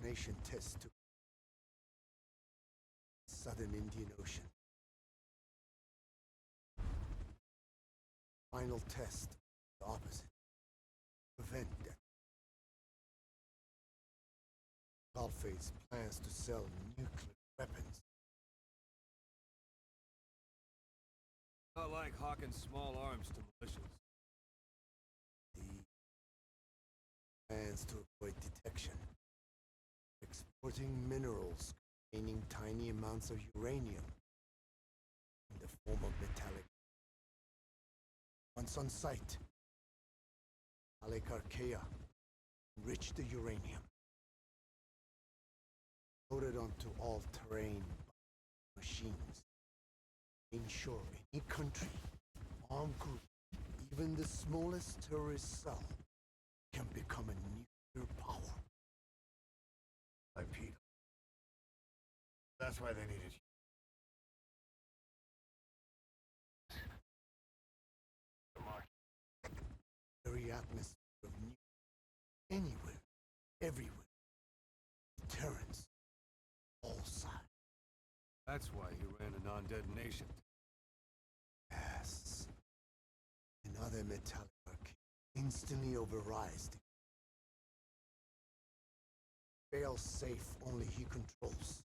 detonation test to southern Indian Ocean. Final test, the opposite. Prevent death. Sulfate's plans to sell nuclear weapons. Not like hawking small arms to militias. The plans to avoid detection. Exporting minerals containing tiny amounts of uranium in the form of metallic. Once on site, Archaea enrich the uranium, loaded onto all-terrain machines, ensure any country, armed group, even the smallest terrorist cell, can become a nuclear power. Like Pete. That's why they needed you. Very atmosphere of nuclear, anywhere, everywhere. Deterrence, all sides. That's why you ran a non-detonation. Yes. Another metallic arcade instantly overrides the fail-safe only he controls.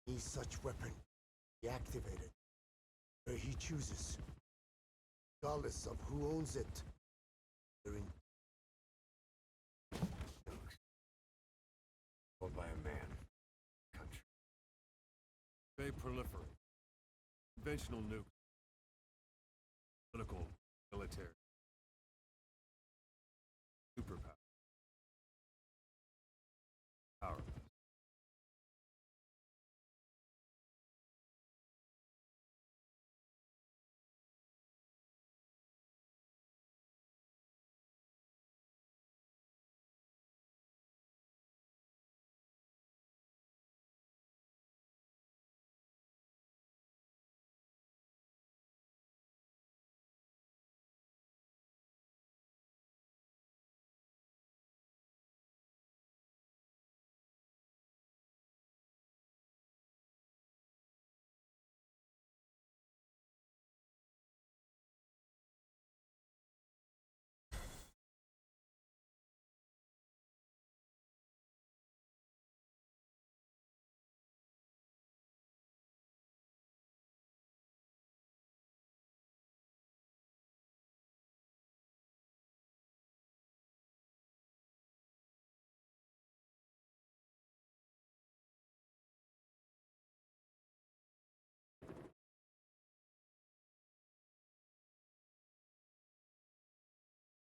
Any such weapon deactivated where he chooses, regardless of who owns it. During Told by a man. Country. They proliferate. Conventional nukes. Political, military. Superpower. Powerless.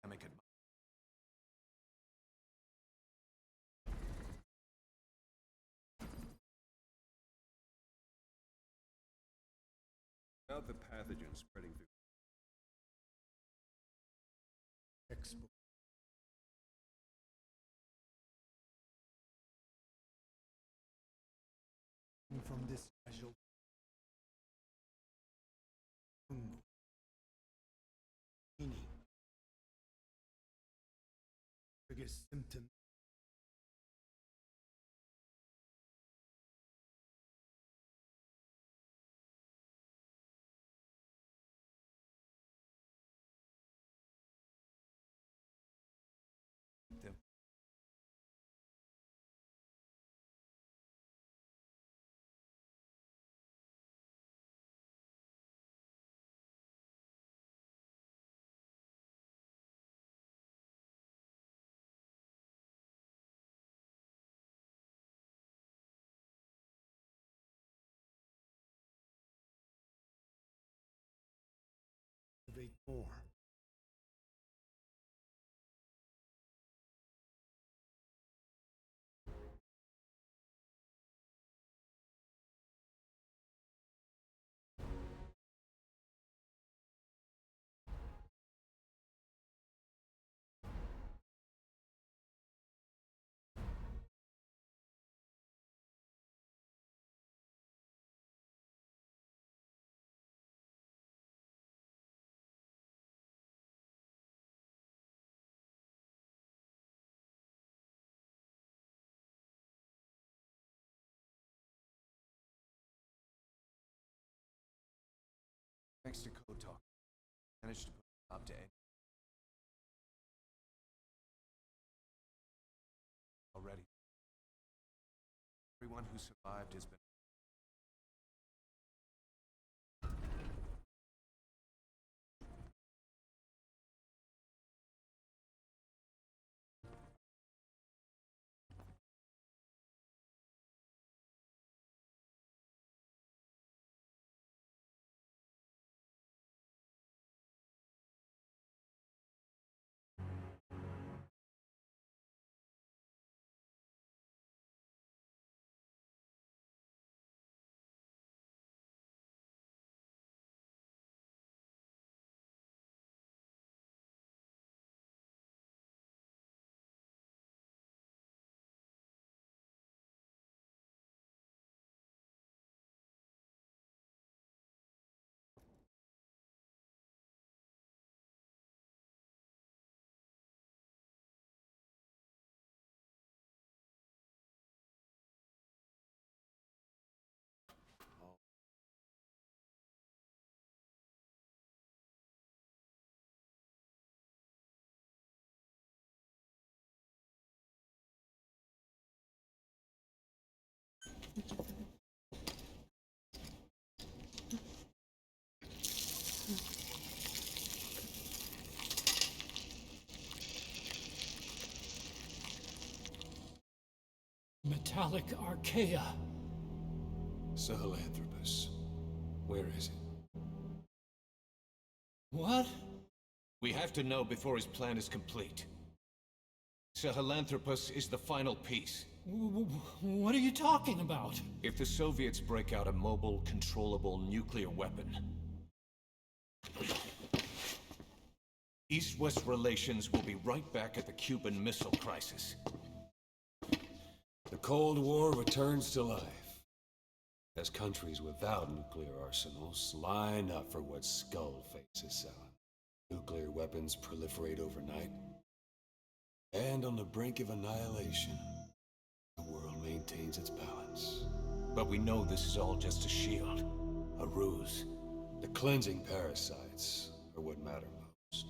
I make it. About the pathogen spreading through. textbook. From this casual meaning, biggest symptom more. Thanks to Code Talk, I managed to put a stop to any. Already. Everyone who survived has been. Metallic Archaea. Sahelanthropus. Where is it? What? We have to know before his plan is complete. Sahelanthropus is the final piece. What are you talking about? If the Soviets break out a mobile, controllable nuclear weapon, East-West relations will be right back at the Cuban Missile Crisis. The Cold War returns to life, as countries without nuclear arsenals line up for what Skullface is selling. Nuclear weapons proliferate overnight, and on the brink of annihilation, the world maintains its balance. But we know this is all just a shield, a ruse. The cleansing parasites are what matter most.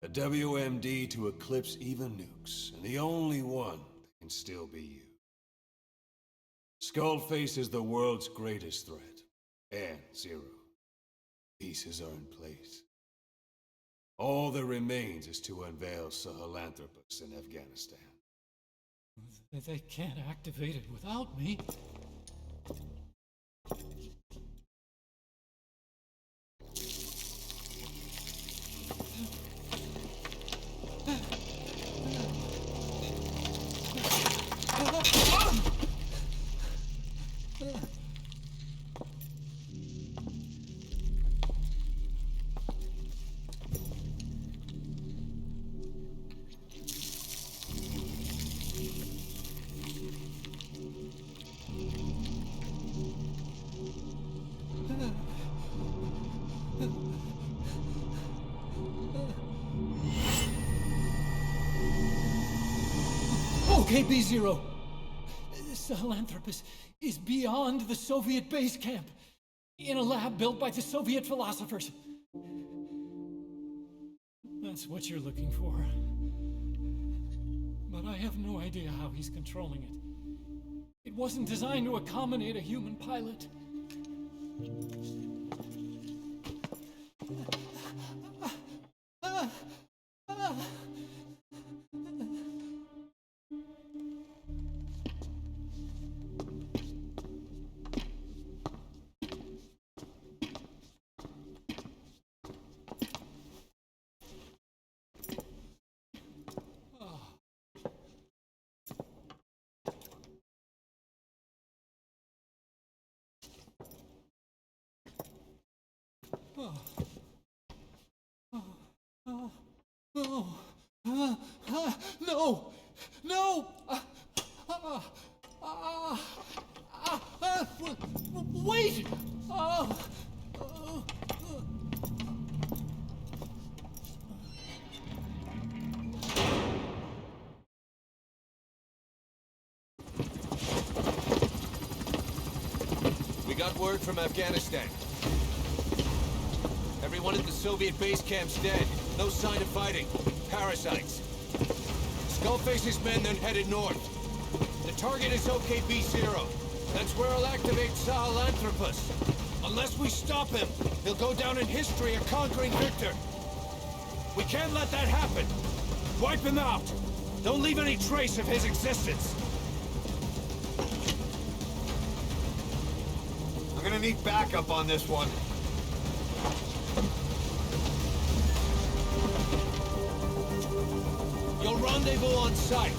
A WMD to eclipse even nukes, and the only one that can still be used. Skullface is the world's greatest threat, and Zero. Pieces are in place. All that remains is to unveil Sahelanthropus in Afghanistan. They can't activate it without me. Okay, B-Zero. Sahelanthropus is beyond the Soviet base camp, in a lab built by the Soviet philosophers. That's what you're looking for. But I have no idea how he's controlling it. It wasn't designed to accommodate a human pilot. No! No! Wait! We got word from Afghanistan. Everyone at the Soviet base camp's dead. No sign of fighting. Parasites. Skullface's men then headed north. The target is OKB-0. That's where he'll activate Sahelanthropus. Unless we stop him, he'll go down in history a conquering victor. We can't let that happen. Wipe him out. Don't leave any trace of his existence. I'm gonna need backup on this one. You'll rendezvous on site.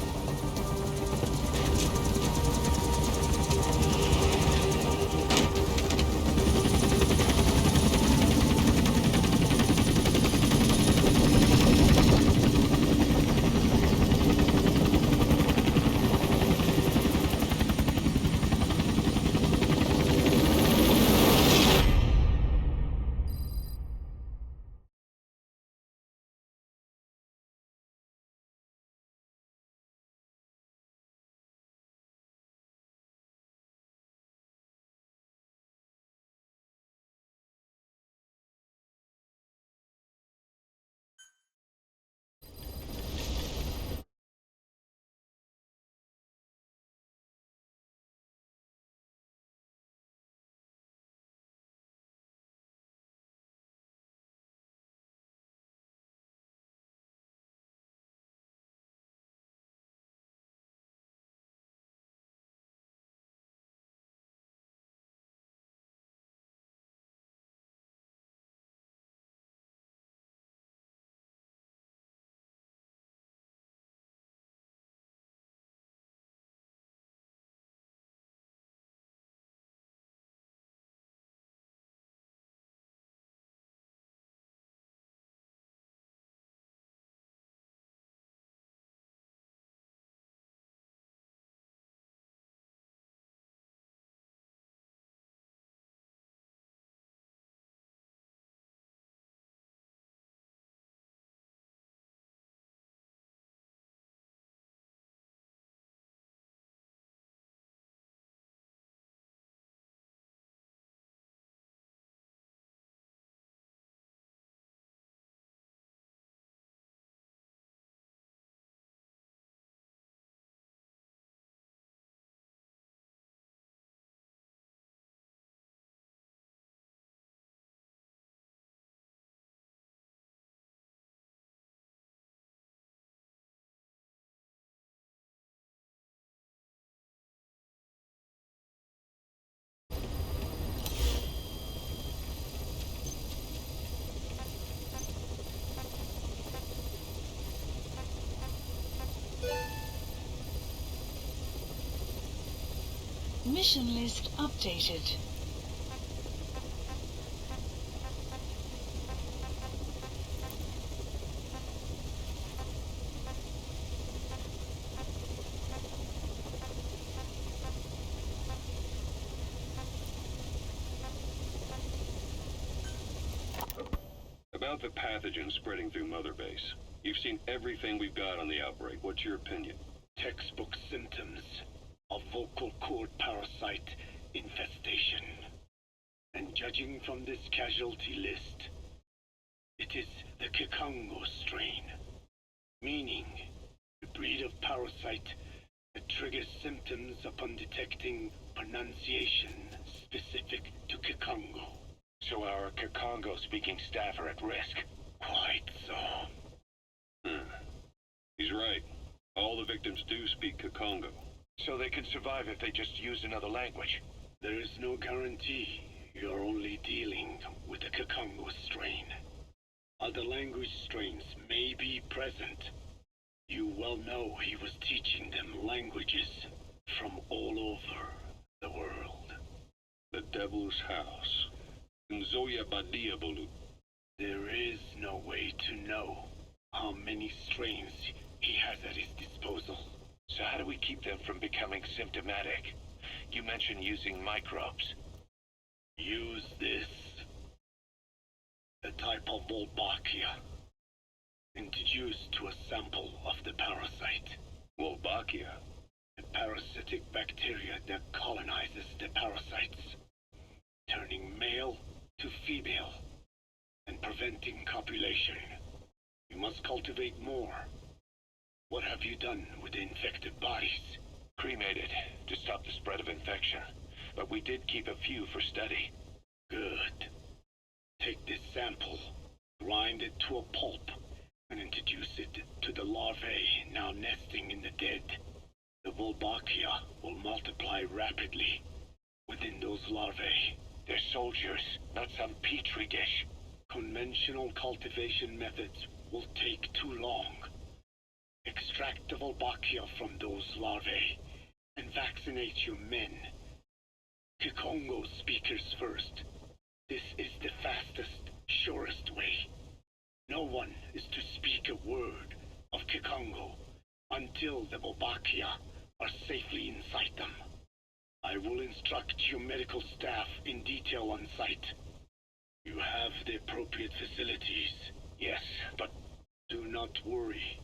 Mission list updated. About the pathogen spreading through Mother Base. You've seen everything we've got on the outbreak. What's your opinion? Textbook symptoms of vocal cord parasite infestation. And judging from this casualty list, it is the Kikongo strain, meaning the breed of parasite that triggers symptoms upon detecting pronunciation specific to Kikongo. So our Kikongo-speaking staff are at risk? Quite so. He's right. All the victims do speak Kikongo. So they can survive if they just use another language. There is no guarantee. You're only dealing with the Kikongo strain. Other language strains may be present. You well know he was teaching them languages from all over the world. The Devil's House. Nzoya Badiabulu. There is no way to know how many strains he has at his disposal. So how do we keep them from becoming symptomatic? You mentioned using microbes. Use this. A type of Wolbachia. Introduced to a sample of the parasite. Wolbachia? A parasitic bacteria that colonizes the parasites, turning male to female and preventing copulation. You must cultivate more. What have you done with the infected bodies? Cremated to stop the spread of infection, but we did keep a few for study. Good. Take this sample, grind it to a pulp, and introduce it to the larvae now nesting in the dead. The Wolbachia will multiply rapidly within those larvae. They're soldiers, not some petri dish. Conventional cultivation methods will take too long. Extract the Wolbachia from those larvae and vaccinate your men. Kikongo speakers first. This is the fastest, surest way. No one is to speak a word of Kikongo until the Wolbachia are safely inside them. I will instruct your medical staff in detail on site. You have the appropriate facilities. Yes, but do not worry.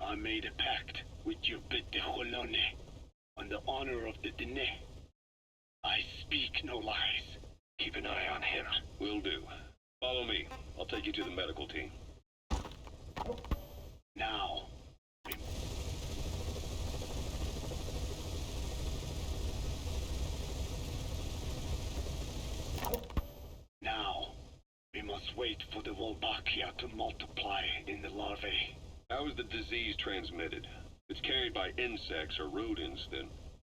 I made a pact with your bit de Cholone on the honor of the Dene. I speak no lies. Keep an eye on him. Will do. Follow me. I'll take you to the medical team. Now, we must wait for the Wolbachia to multiply in the larvae. How is the disease transmitted? It's carried by insects or rodents, then?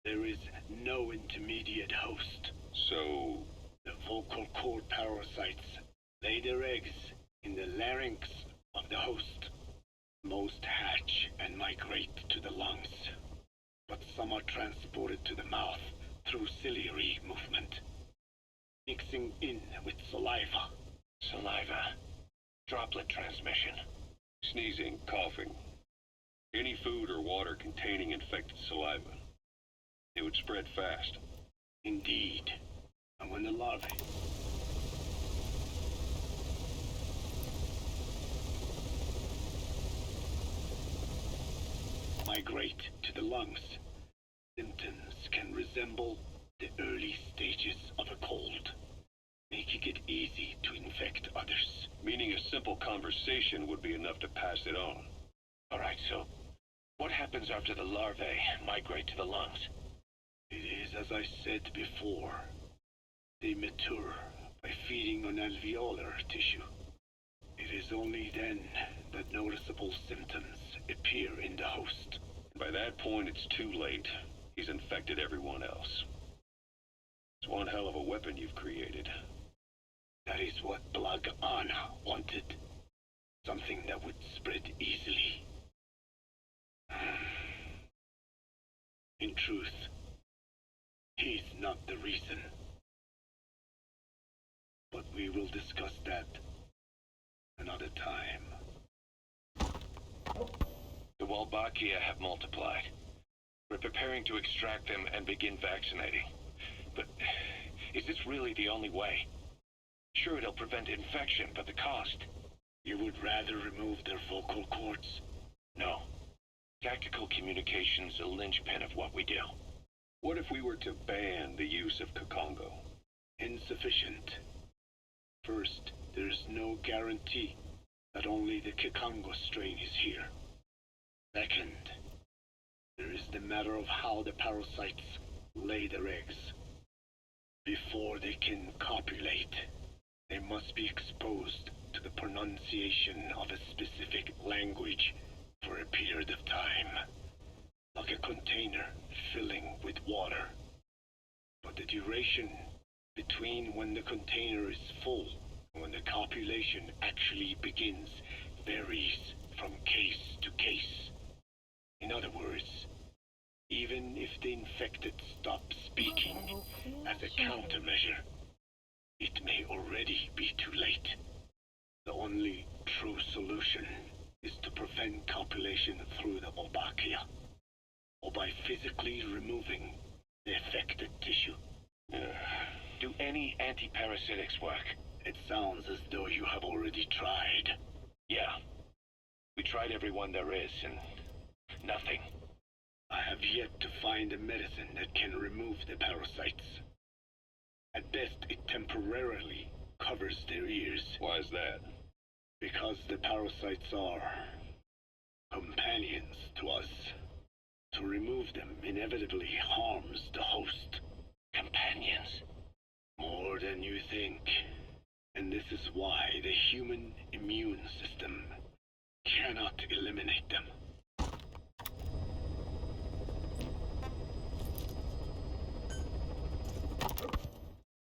There is no intermediate host. So, the vocal cord parasites lay their eggs in the larynx of the host. Most hatch and migrate to the lungs, but some are transported to the mouth through ciliary movement, mixing in with saliva. Saliva. Droplet transmission. Sneezing, coughing. Any food or water containing infected saliva. It would spread fast. Indeed. And when the larvae migrate to the lungs, symptoms can resemble the early stages of a cold, making it easy to infect others. Meaning a simple conversation would be enough to pass it on. Alright, so what happens after the larvae migrate to the lungs? It is as I said before. They mature by feeding on alveolar tissue. It is only then that noticeable symptoms appear in the host. By that point, it's too late. He's infected everyone else. It's one hell of a weapon you've created. That is what Blag Anna wanted. Something that would spread easily. In truth, he's not the reason. But we will discuss that another time. The Wolbachia have multiplied. We're preparing to extract them and begin vaccinating. But is this really the only way? Sure, it'll prevent infection, but the cost. You would rather remove their vocal cords? No. Tactical communication's a linchpin of what we do. What if we were to ban the use of Kikongo? Insufficient. First, there's no guarantee that only the Kikongo strain is here. Second, there is the matter of how the parasites lay their eggs. Before they can copulate, they must be exposed to the pronunciation of a specific language for a period of time, like a container filling with water. But the duration between when the container is full and when the copulation actually begins varies from case to case. In other words, even if the infected stop speaking as a countermeasure, it may already be too late. The only true solution is to prevent copulation through the Wolbachia, or by physically removing the affected tissue. Do any antiparasitics work? It sounds as though you have already tried. Yeah. We tried every one there is, and nothing. I have yet to find a medicine that can remove the parasites. At best, it temporarily covers their ears. Why is that? Because the parasites are companions to us. To remove them inevitably harms the host. Companions? More than you think. And this is why the human immune system cannot eliminate them.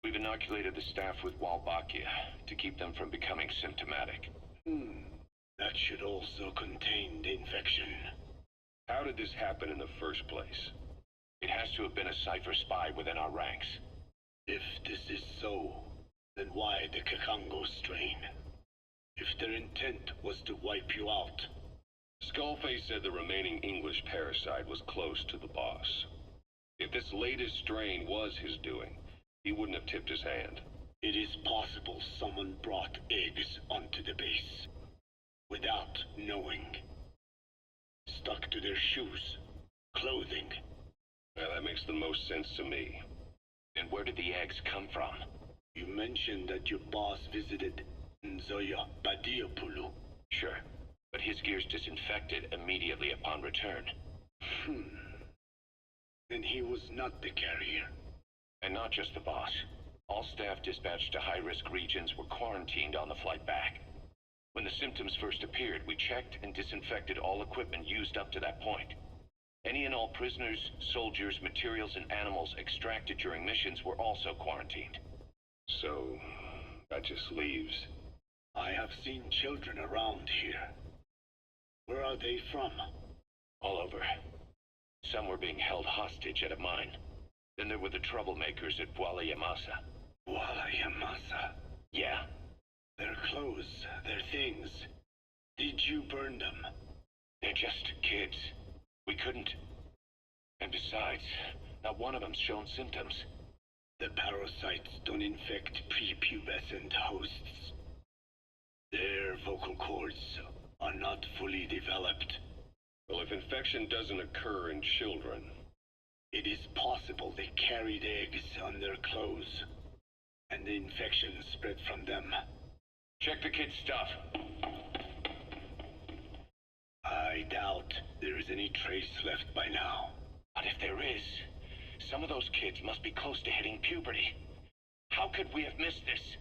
We've inoculated the staff with Walbachia to keep them from becoming symptomatic. That should also contain the infection. How did this happen in the first place? It has to have been a Cypher spy within our ranks. If this is so, then why the Kakango strain? If their intent was to wipe you out. Skullface said the remaining English parasite was close to the boss. If this latest strain was his doing, he wouldn't have tipped his hand. It is possible someone brought eggs onto the base without knowing. Stuck to their shoes, clothing. Well, that makes the most sense to me. And where did the eggs come from? You mentioned that your boss visited Nzoya Badiapulu. Sure, but his gear's disinfected immediately upon return. Then he was not the carrier. And not just the boss. All staff dispatched to high-risk regions were quarantined on the flight back. When the symptoms first appeared, we checked and disinfected all equipment used up to that point. Any and all prisoners, soldiers, materials, and animals extracted during missions were also quarantined. So, that just leaves. I have seen children around here. Where are they from? All over. Some were being held hostage at a mine. Then there were the troublemakers at Wala Yamasa. Wala Yamasa? Yeah. Their clothes, their things. Did you burn them? They're just kids. We couldn't. And besides, not one of them's shown symptoms. The parasites don't infect prepubescent hosts. Their vocal cords are not fully developed. Well, if infection doesn't occur in children... It is possible they carried eggs on their clothes, and the infection spread from them. Check the kid's stuff. I doubt there is any trace left by now. But if there is, some of those kids must be close to hitting puberty. How could we have missed this?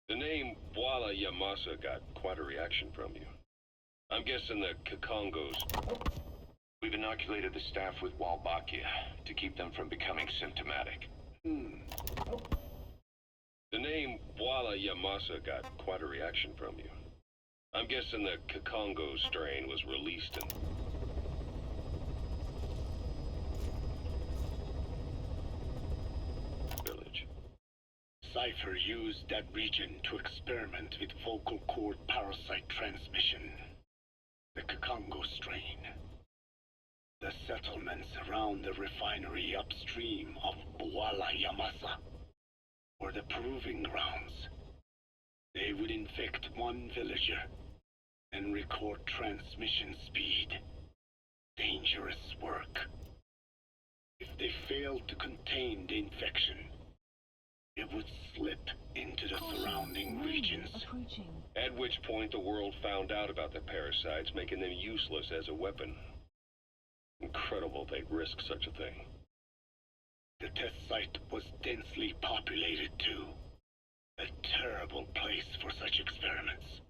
The name Wala Yamasa got quite a reaction from you. I'm guessing the Kakongos... We've inoculated the staff with Walbachia to keep them from becoming symptomatic. The name Wala Yamasa got quite a reaction from you. I'm guessing the Kakongo strain was released in... village. Cypher used that region to experiment with vocal cord parasite transmission. The Kakongo strain. The settlements around the refinery upstream of Wala Yamasa were the proving grounds. They would infect one villager and record transmission speed. Dangerous work. If they failed to contain the infection, it would slip into the surrounding regions. At which point the world found out about the parasites, making them useless as a weapon. Incredible they'd risk such a thing. The test site was densely populated too. A terrible place for such experiments.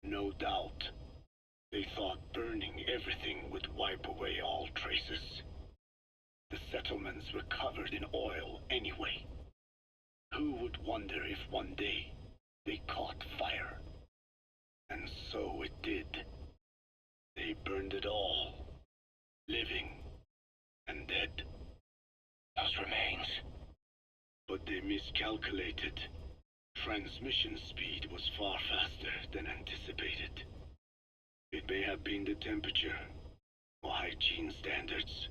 No doubt, they thought burning everything would wipe away all traces. The settlements were covered in oil anyway. Who would wonder if one day they caught fire? And so it did. They burned it all. Living and dead. Those remains. But they miscalculated. Transmission speed was far faster than anticipated. It may have been the temperature, or hygiene standards,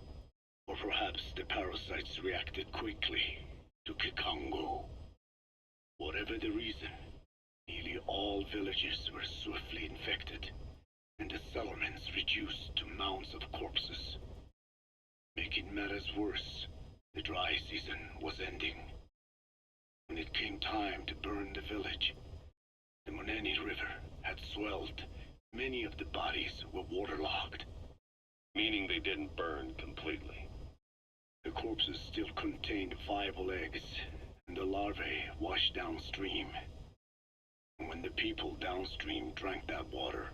or perhaps the parasites reacted quickly to Kikongo. Whatever the reason, nearly all villages were swiftly infected, and the settlements reduced to mounds of corpses. Making matters worse, the dry season was ending. When it came time to burn the village, the Moneni River had swelled. Many of the bodies were waterlogged. Meaning they didn't burn completely. The corpses still contained viable eggs, and the larvae washed downstream. And when the people downstream drank that water,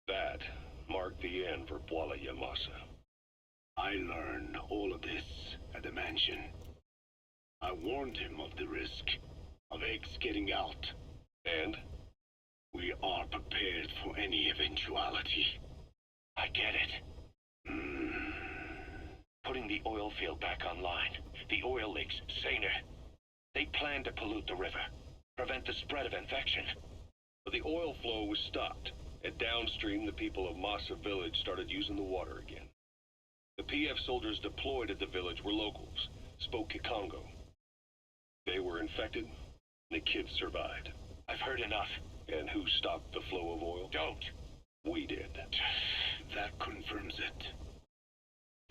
That marked the end for Bwala Yamasa. I learned all of this at the mansion. I warned him of the risk of eggs getting out. And? We are prepared for any eventuality. I get it. Putting the oil field back online. The oil leaks, saner. They plan to pollute the river. Prevent the spread of infection. But the oil flow was stopped, and downstream the people of Masa village started using the water again. The PF soldiers deployed at the village were locals, spoke Kikongo. They were infected, and the kids survived. I've heard enough. And who stopped the flow of oil? Don't. We did. That confirms it.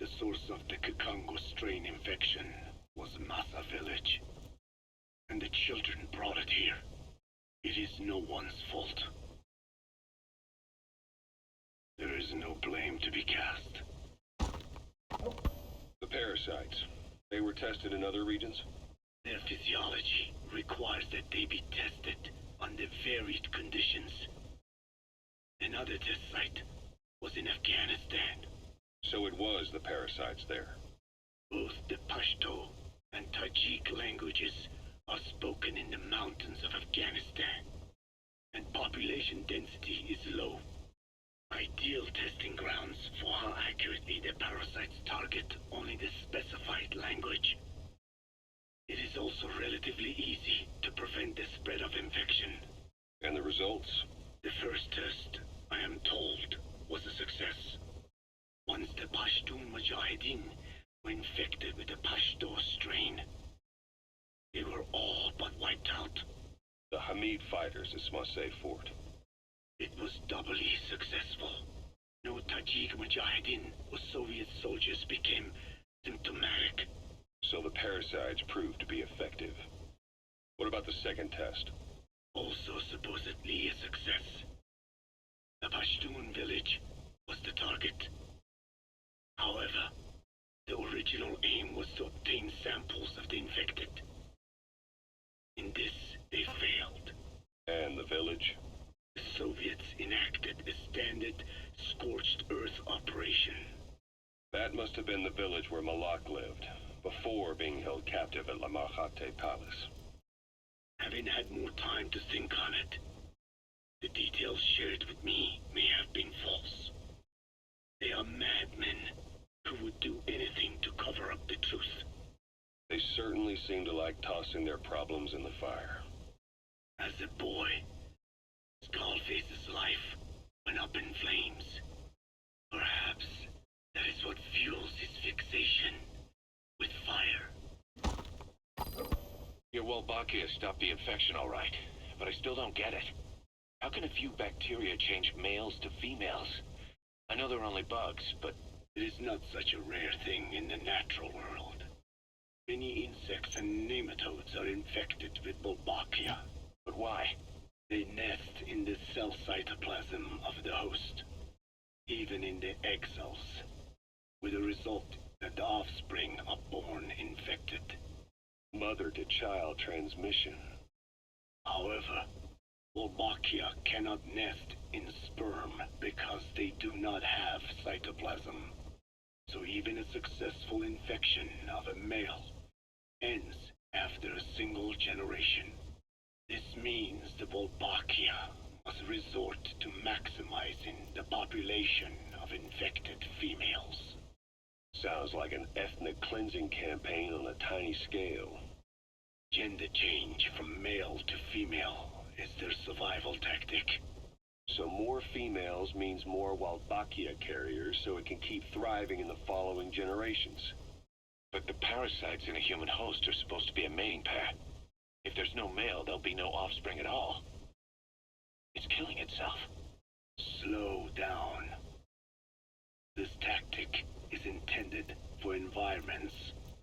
The source of the Kikongo strain infection was Masa village. And the children brought it here. It is no one's fault. There is no blame to be cast. The parasites, they were tested in other regions? Their physiology requires that they be tested under varied conditions. Another test site was in Afghanistan. So it was the parasites there. Both the Pashto and Tajik languages are spoken in the mountains of Afghanistan, and population density is low. Ideal testing grounds for how accurately the parasites target only the specified language. It is also relatively easy to prevent the spread of infection. And the results? The first test, I am told, was a success. Once the Pashtun Mujahideen were infected with the Pashto strain, they were all but wiped out. The Hamid fighters at Smasei Fort. It was doubly successful. No Tajik Mujahideen or Soviet soldiers became symptomatic. So the parasites proved to be effective. What about the second test? Also supposedly a success. The Pashtun village was the target. However, the original aim was to obtain samples of the infected. In this, they failed. And the village? The Soviets enacted a standard scorched earth operation. That must have been the village where Malak lived, before being held captive at La Marjate Palace. Having had more time to think on it, the details shared with me may have been false. They are madmen who would do anything to cover up the truth. They certainly seem to like tossing their problems in the fire. As a boy, Skullface's life went up in flames. Perhaps that is what fuels his fixation with fire. Your Wolbachia stopped the infection all right, but I still don't get it. How can a few bacteria change males to females? I know they're only bugs, but it is not such a rare thing in the natural world. Many insects and nematodes are infected with Wolbachia. But why? They nest in the cell cytoplasm of the host, even in the egg cells, with the result that the offspring are born infected. Mother-to-child transmission. However, Wolbachia cannot nest in sperm because they do not have cytoplasm. So even a successful infection of a male ends after a single generation. This means the Wolbachia must resort to maximizing the population of infected females. Sounds like an ethnic cleansing campaign on a tiny scale. Gender change from male to female is their survival tactic. So more females means more Wolbachia carriers, so it can keep thriving in the following generations. But the parasites in a human host are supposed to be a mating pair. If there's no male, there'll be no offspring at all. It's killing itself. Slow down. This tactic is intended for environments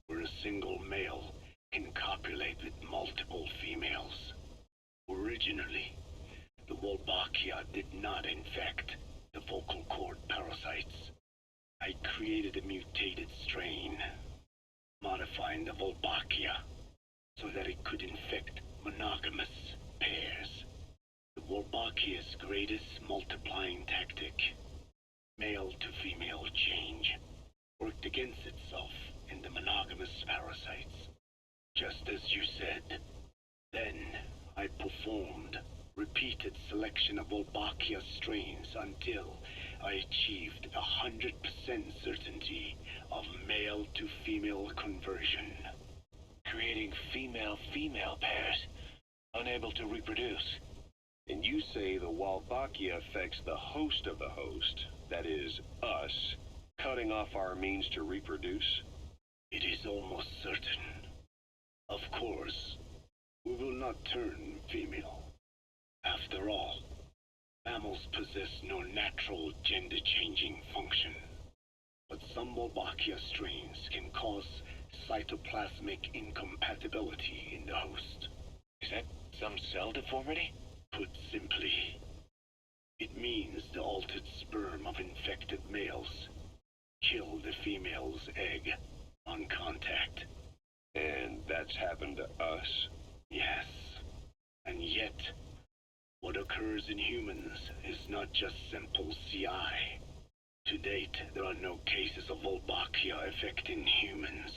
where a single male can copy populate with multiple females. Originally, the Wolbachia did not infect the vocal cord parasites. I created a mutated strain, modifying the Wolbachia so that it could infect monogamous pairs. The Wolbachia's greatest multiplying tactic, male to female change, worked against itself in the monogamous parasites. Just as you said. Then I performed repeated selection of Wolbachia strains until I achieved 100% certainty of male to female conversion. Creating female-female pairs, unable to reproduce. And you say the Wolbachia affects the host of the host, that is, us, cutting off our means to reproduce? It is almost certain. Of course, we will not turn female. After all, mammals possess no natural gender-changing function. But some Wolbachia strains can cause cytoplasmic incompatibility in the host. Is that some cell deformity? Put simply, it means the altered sperm of infected males kill the female's egg on contact. And that's happened to us? Yes. And yet, what occurs in humans is not just simple CI. To date, there are no cases of Wolbachia affecting humans.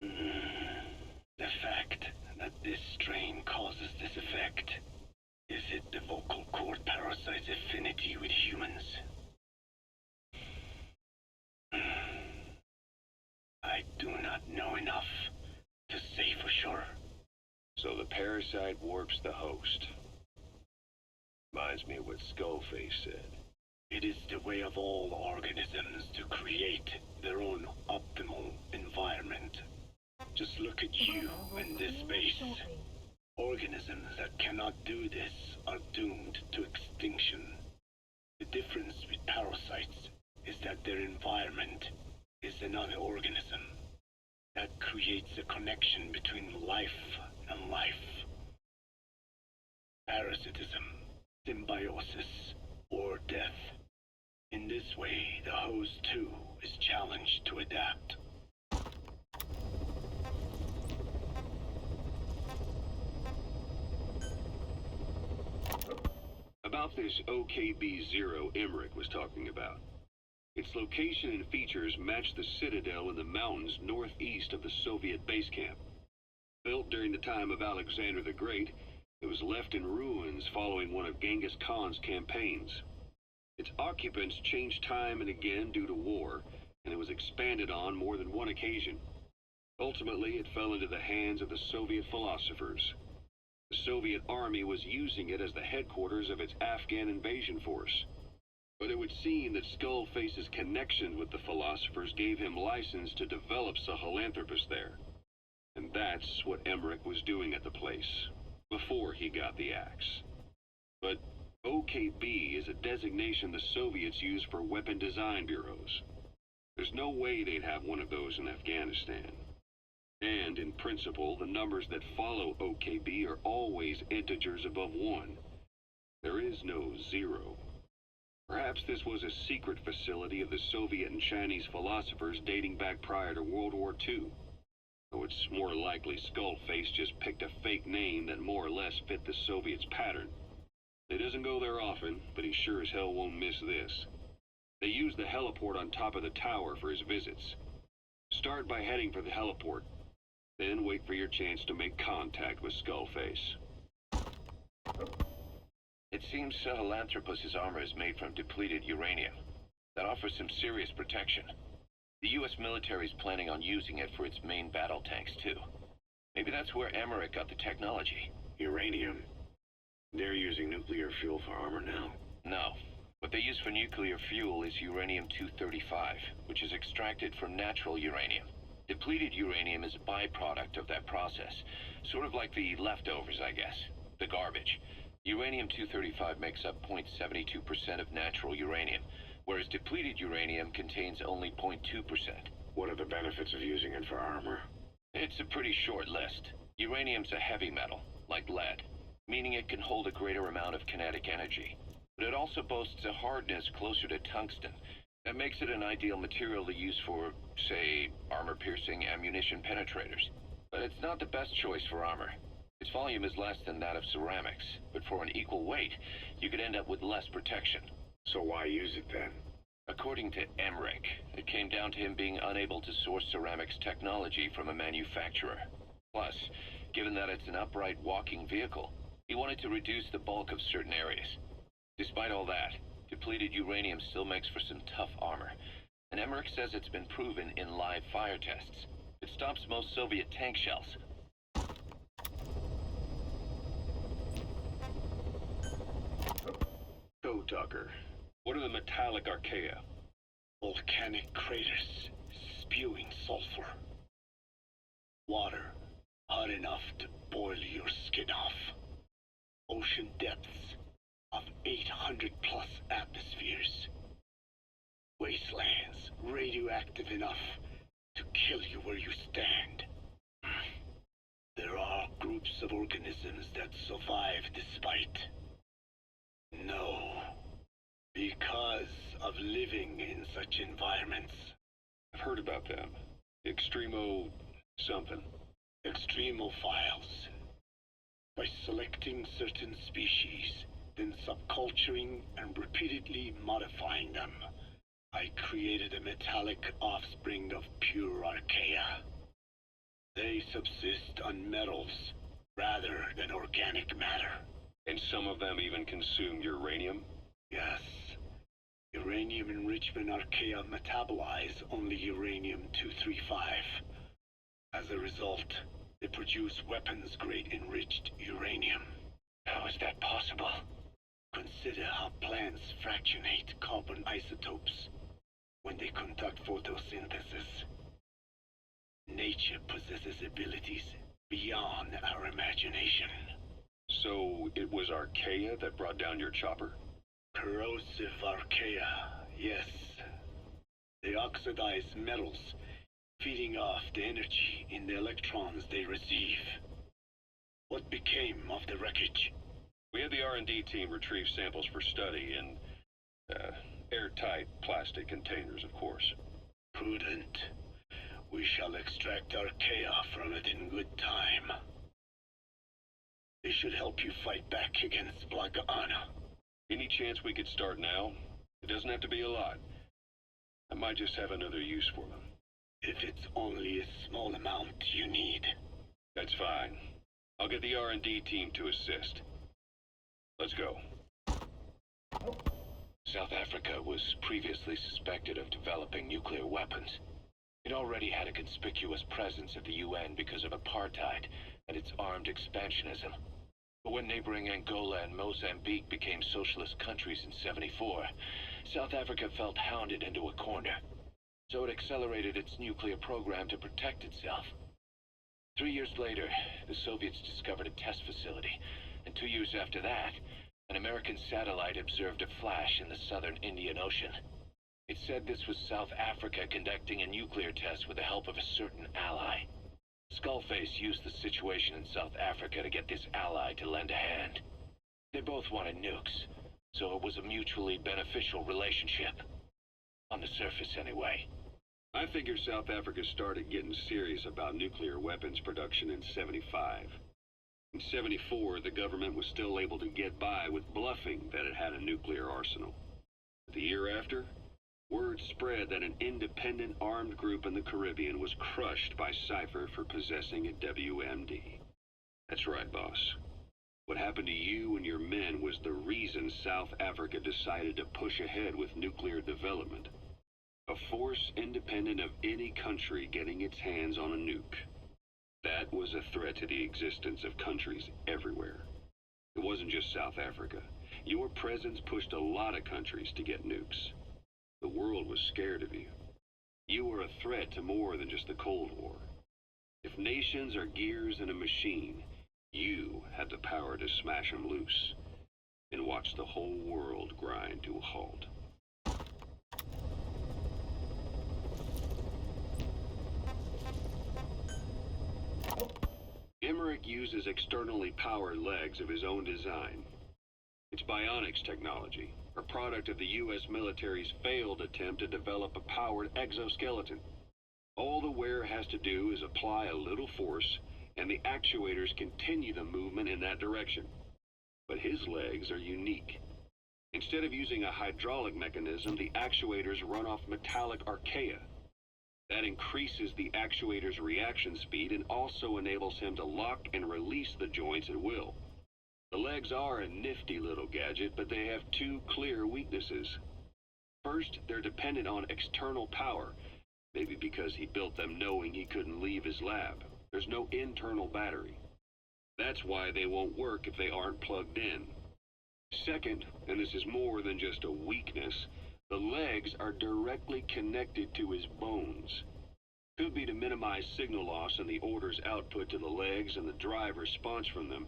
The fact that this strain causes this effect, is it the vocal cord parasite's affinity with humans? I do not know enough to say for sure. So the parasite warps the host. Reminds me of what Skullface said. It is the way of all organisms to create their own optimal environment. Just look at you and this base. Organisms that cannot do this are doomed to extinction. The difference with parasites is that their environment is another organism. That creates a connection between life and life. Parasitism, symbiosis, or death. In this way, the host too is challenged to adapt. About this OKB-0 Emmerich was talking about. Its location and features match the citadel in the mountains northeast of the Soviet base camp. Built during the time of Alexander the Great, it was left in ruins following one of Genghis Khan's campaigns. Its occupants changed time and again due to war, and it was expanded on more than one occasion. Ultimately, it fell into the hands of the Soviet philosophers. The Soviet army was using it as the headquarters of its Afghan invasion force. But it would seem that Skullface's connection with the philosophers gave him license to develop Sahelanthropus there. And that's what Emmerich was doing at the place, before he got the axe. But OKB is a designation the Soviets use for weapon design bureaus. There's no way they'd have one of those in Afghanistan. And, in principle, the numbers that follow OKB are always integers above 1. There is no 0. Perhaps this was a secret facility of the Soviet and Chinese philosophers dating back prior to World War II. Though it's more likely Skullface just picked a fake name that more or less fit the Soviets' pattern. He doesn't go there often, but he sure as hell won't miss this. They use the heliport on top of the tower for his visits. Start by heading for the heliport. Then wait for your chance to make contact with Skullface. It seems Sahelanthropus's armor is made from depleted uranium. That offers some serious protection. The U.S. military is planning on using it for its main battle tanks, too. Maybe that's where Emmerich got the technology. Uranium? They're using nuclear fuel for armor now? No. What they use for nuclear fuel is uranium-235, which is extracted from natural uranium. Depleted uranium is a byproduct of that process. Sort of like the leftovers, I guess. The garbage. Uranium-235 makes up 0.72% of natural uranium, whereas depleted uranium contains only 0.2%. What are the benefits of using it for armor? It's a pretty short list. Uranium's a heavy metal, like lead, meaning it can hold a greater amount of kinetic energy. But it also boasts a hardness closer to tungsten. That makes it an ideal material to use for, say, armor-piercing ammunition penetrators. But it's not the best choice for armor. Its volume is less than that of ceramics, but for an equal weight, you could end up with less protection. So why use it then? According to Emmerich, it came down to him being unable to source ceramics technology from a manufacturer. Plus, given that it's an upright walking vehicle, he wanted to reduce the bulk of certain areas. Despite all that, depleted uranium still makes for some tough armor, and Emmerich says it's been proven in live fire tests. It stops most Soviet tank shells. So, Tucker, what are the metallic Archaea? Volcanic craters spewing sulfur. Water hot enough to boil your skin off. Ocean depths of 800 plus atmospheres. Wastelands radioactive enough to kill you where you stand. There are groups of organisms that survive despite. No. Because of living in such environments. I've heard about them. Extremo something. Extremophiles. By selecting certain species, then subculturing and repeatedly modifying them, I created a metallic offspring of pure Archaea. They subsist on metals rather than organic matter. And some of them even consume uranium? Yes. Uranium enrichment Archaea metabolize only uranium-235. As a result, they produce weapons-grade enriched uranium. How is that possible? Consider how plants fractionate carbon isotopes when they conduct photosynthesis. Nature possesses abilities beyond our imagination. So it was Archaea that brought down your chopper? Corrosive Archaea, yes. They oxidize metals, feeding off the energy in the electrons they receive. What became of the wreckage? We had the R&D team retrieve samples for study in airtight plastic containers, of course. Prudent. We shall extract Archaea from it in good time. They should help you fight back against Blagana. Any chance we could start now? It doesn't have to be a lot. I might just have another use for them. If it's only a small amount you need. That's fine. I'll get the R&D team to assist. Let's go. South Africa was previously suspected of developing nuclear weapons. It already had a conspicuous presence at the UN because of apartheid and its armed expansionism. But when neighboring Angola and Mozambique became socialist countries in '74, South Africa felt hounded into a corner. So it accelerated its nuclear program to protect itself. 3 years later, the Soviets discovered a test facility, and 2 years after that, an American satellite observed a flash in the southern Indian Ocean. It said this was South Africa conducting a nuclear test with the help of a certain ally. Skullface used the situation in South Africa to get this ally to lend a hand. They both wanted nukes, so it was a mutually beneficial relationship. On the surface, anyway. I figure South Africa started getting serious about nuclear weapons production in '75. In '74, the government was still able to get by with bluffing that it had a nuclear arsenal. The year after, word spread that an independent armed group in the Caribbean was crushed by Cypher for possessing a WMD. That's right, boss. What happened to you and your men was the reason South Africa decided to push ahead with nuclear development. A force independent of any country getting its hands on a nuke. That was a threat to the existence of countries everywhere. It wasn't just South Africa. Your presence pushed a lot of countries to get nukes. The world was scared of you. You were a threat to more than just the Cold War. If nations are gears in a machine, you had the power to smash them loose and watch the whole world grind to a halt. Emmerich uses externally powered legs of his own design. It's bionics technology, a product of the U.S. military's failed attempt to develop a powered exoskeleton. All the wearer has to do is apply a little force, and the actuators continue the movement in that direction. But his legs are unique. Instead of using a hydraulic mechanism, the actuators run off metallic archaea. That increases the actuator's reaction speed and also enables him to lock and release the joints at will. The legs are a nifty little gadget, but they have two clear weaknesses. First, they're dependent on external power, maybe because he built them knowing he couldn't leave his lab. There's no internal battery. That's why they won't work if they aren't plugged in. Second, and this is more than just a weakness, the legs are directly connected to his bones. Could be to minimize signal loss and the orders output to the legs and the drive response from them.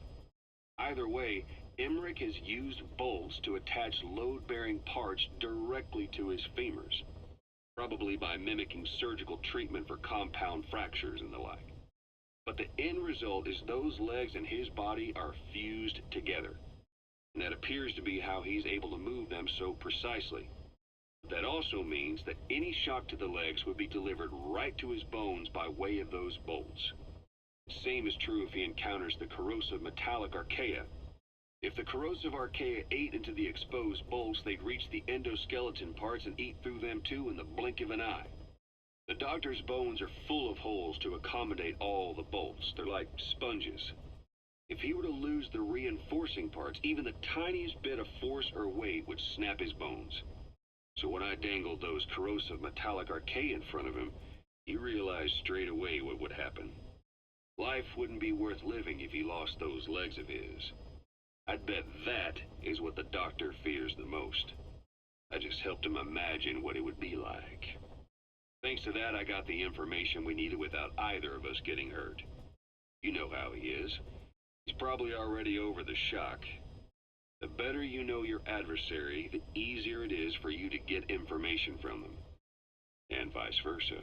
Either way, Emmerich has used bolts to attach load-bearing parts directly to his femurs, probably by mimicking surgical treatment for compound fractures and the like. But the end result is those legs and his body are fused together, and that appears to be how he's able to move them so precisely. That also means that any shock to the legs would be delivered right to his bones by way of those bolts. The same is true if he encounters the corrosive metallic archaea. If the corrosive archaea ate into the exposed bolts, they'd reach the endoskeleton parts and eat through them too in the blink of an eye. The doctor's bones are full of holes to accommodate all the bolts. They're like sponges. If he were to lose the reinforcing parts, even the tiniest bit of force or weight would snap his bones. So when I dangled those corrosive metallic archaea in front of him, he realized straight away what would happen. Life wouldn't be worth living if he lost those legs of his. I'd bet that is what the doctor fears the most. I just helped him imagine what it would be like. Thanks to that, I got the information we needed without either of us getting hurt. You know how he is. He's probably already over the shock. The better you know your adversary, the easier it is for you to get information from them. And vice versa.